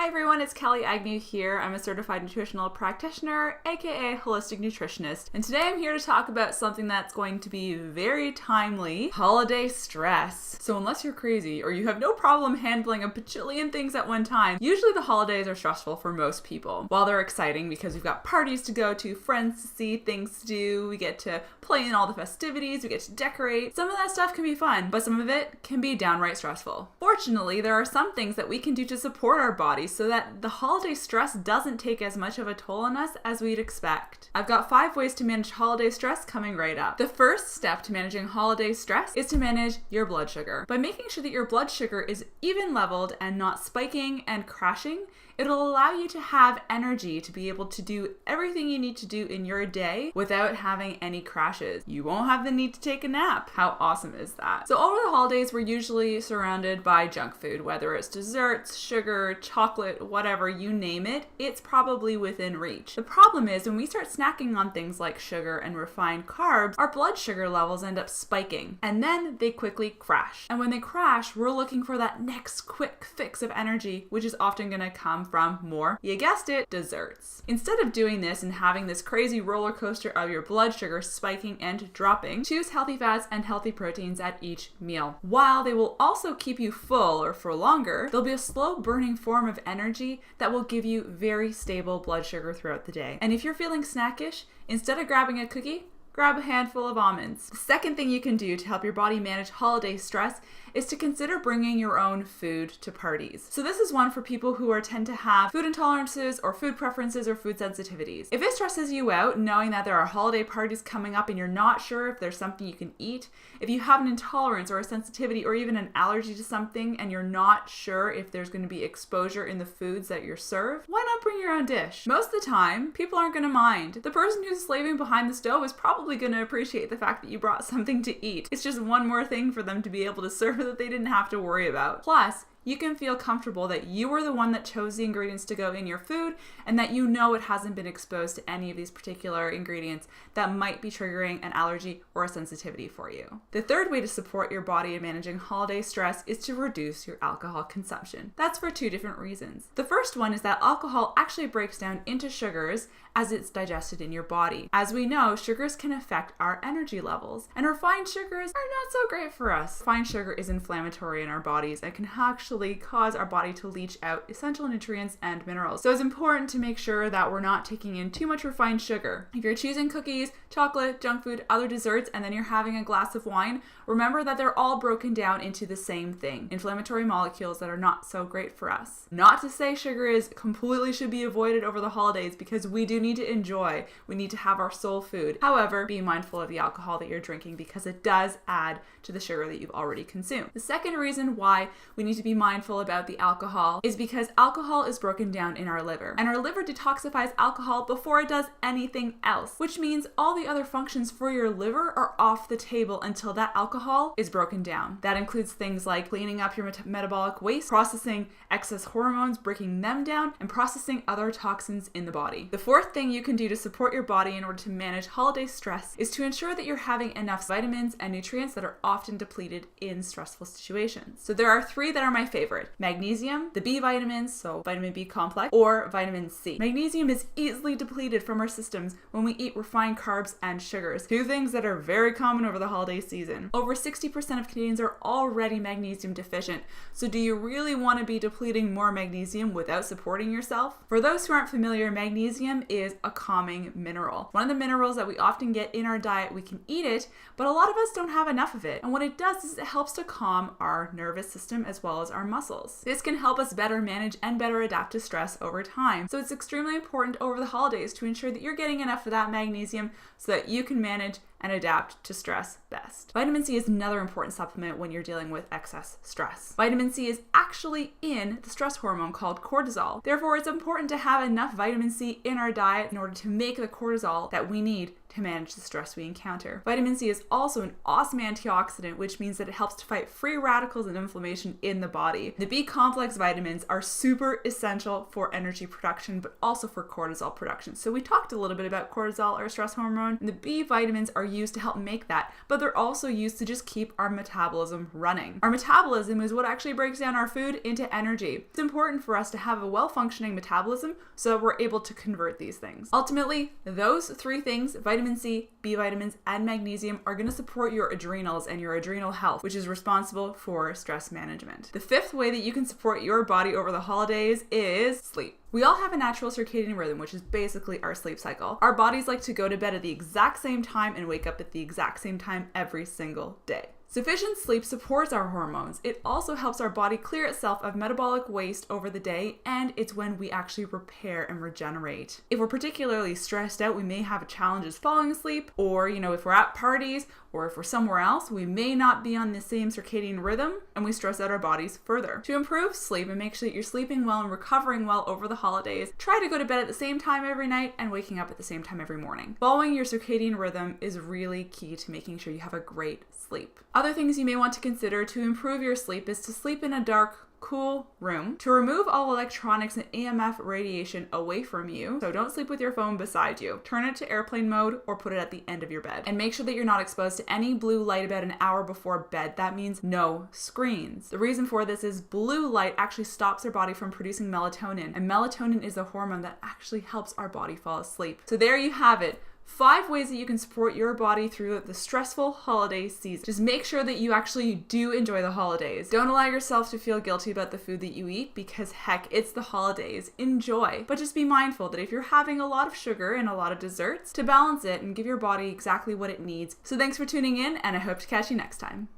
Hi everyone, it's Kelly Agnew here. I'm a certified nutritional practitioner, aka holistic nutritionist, and today I'm here to talk about something that's going to be very timely: holiday stress. So unless you're crazy or you have no problem handling a bajillion things at one time, usually the holidays are stressful for most people. While they're exciting because we've got parties to go to, friends to see, things to do, we get to play in all the festivities, we get to decorate. Some of that stuff can be fun, but some of it can be downright stressful. Fortunately, there are some things that we can do to support our bodies so that the holiday stress doesn't take as much of a toll on us as we'd expect. I've got 5 ways to manage holiday stress coming right up. The first step to managing holiday stress is to manage your blood sugar. By making sure that your blood sugar is even leveled and not spiking and crashing, it'll allow you to have energy to be able to do everything you need to do in your day without having any crashes. You won't have the need to take a nap. How awesome is that? So over the holidays, we're usually surrounded by junk food, whether it's desserts, sugar, chocolate, whatever, you name it, it's probably within reach. The problem is when we start snacking on things like sugar and refined carbs, our blood sugar levels end up spiking and then they quickly crash. And when they crash, we're looking for that next quick fix of energy, which is often going to come from more, you guessed it, desserts. Instead of doing this and having this crazy roller coaster of your blood sugar spiking and dropping, choose healthy fats and healthy proteins at each meal. While they will also keep you full or for longer, they'll be a slow burning form of energy that will give you very stable blood sugar throughout the day. And if you're feeling snackish, instead of grabbing a cookie, grab a handful of almonds. The second thing you can do to help your body manage holiday stress is to consider bringing your own food to parties. So this is one for people who tend to have food intolerances or food preferences or food sensitivities. If it stresses you out knowing that there are holiday parties coming up and you're not sure if there's something you can eat, if you have an intolerance or a sensitivity or even an allergy to something and you're not sure if there's going to be exposure in the foods that you're served, why not bring your own dish? Most of the time, people aren't going to mind. The person who's slaving behind the stove is probably going to appreciate the fact that you brought something to eat. It's just one more thing for them to be able to serve that they didn't have to worry about. Plus, you can feel comfortable that you were the one that chose the ingredients to go in your food and that you know it hasn't been exposed to any of these particular ingredients that might be triggering an allergy or a sensitivity for you. The third way to support your body in managing holiday stress is to reduce your alcohol consumption. That's for 2 different reasons. The first one is that alcohol actually breaks down into sugars as it's digested in your body. As we know, sugars can affect our energy levels, and refined sugars are not so great for us. Refined sugar is inflammatory in our bodies and can actually cause our body to leach out essential nutrients and minerals. So it's important to make sure that we're not taking in too much refined sugar. If you're choosing cookies, chocolate, junk food, other desserts, and then you're having a glass of wine, remember that they're all broken down into the same thing: inflammatory molecules that are not so great for us. Not to say sugar should be avoided over the holidays, because we do need to enjoy. We need to have our soul food. However, be mindful of the alcohol that you're drinking because it does add to the sugar that you've already consumed. The second reason why we need to be mindful about the alcohol is because alcohol is broken down in our liver, and our liver detoxifies alcohol before it does anything else, which means all the other functions for your liver are off the table until that alcohol is broken down. That includes things like cleaning up your metabolic waste, processing excess hormones, breaking them down, and processing other toxins in the body. The fourth thing you can do to support your body in order to manage holiday stress is to ensure that you're having enough vitamins and nutrients that are often depleted in stressful situations. So there are 3 that are my favorite: magnesium, the B vitamins, so vitamin B complex, or vitamin C. Magnesium is easily depleted from our systems when we eat refined carbs and sugars, 2 things that are very common over the holiday season. Over 60% of Canadians are already magnesium deficient, so do you really want to be depleting more magnesium without supporting yourself? For those who aren't familiar, magnesium is a calming mineral. One of the minerals that we often get in our diet. We can eat it, but a lot of us don't have enough of it. And what it does is it helps to calm our nervous system as well as our muscles. This can help us better manage and better adapt to stress over time. So it's extremely important over the holidays to ensure that you're getting enough of that magnesium so that you can manage and adapt to stress best. Vitamin C is another important supplement when you're dealing with excess stress. Vitamin C is actually in the stress hormone called cortisol. Therefore, it's important to have enough vitamin C in our diet in order to make the cortisol that we need to manage the stress we encounter. Vitamin C is also an awesome antioxidant, which means that it helps to fight free radicals and inflammation in the body. The B complex vitamins are super essential for energy production, but also for cortisol production. So we talked a little bit about cortisol, our stress hormone, and the B vitamins are used to help make that, but they're also used to just keep our metabolism running. Our metabolism is what actually breaks down our food into energy. It's important for us to have a well-functioning metabolism so that we're able to convert these things. Ultimately, those three things, vitamin C, B vitamins, and magnesium, are going to support your adrenals and your adrenal health, which is responsible for stress management. The fifth way that you can support your body over the holidays is sleep. We all have a natural circadian rhythm, which is basically our sleep cycle. Our bodies like to go to bed at the exact same time and wake up at the exact same time every single day. Sufficient sleep supports our hormones. It also helps our body clear itself of metabolic waste over the day, and it's when we actually repair and regenerate. If we're particularly stressed out, we may have challenges falling asleep, or if we're at parties, or if we're somewhere else, we may not be on the same circadian rhythm, and we stress out our bodies further. To improve sleep and make sure that you're sleeping well and recovering well over the holidays, try to go to bed at the same time every night and waking up at the same time every morning. Following your circadian rhythm is really key to making sure you have a great sleep. Other things you may want to consider to improve your sleep is to sleep in a dark, cool room, to remove all electronics and EMF radiation away from you. So don't sleep with your phone beside you. Turn it to airplane mode or put it at the end of your bed. And make sure that you're not exposed to any blue light about an hour before bed. That means no screens. The reason for this is blue light actually stops our body from producing melatonin, and melatonin is a hormone that actually helps our body fall asleep. So there you have it. 5 ways that you can support your body through the stressful holiday season. Just make sure that you actually do enjoy the holidays. Don't allow yourself to feel guilty about the food that you eat because heck, it's the holidays. Enjoy. But just be mindful that if you're having a lot of sugar and a lot of desserts, to balance it and give your body exactly what it needs. So thanks for tuning in, and I hope to catch you next time.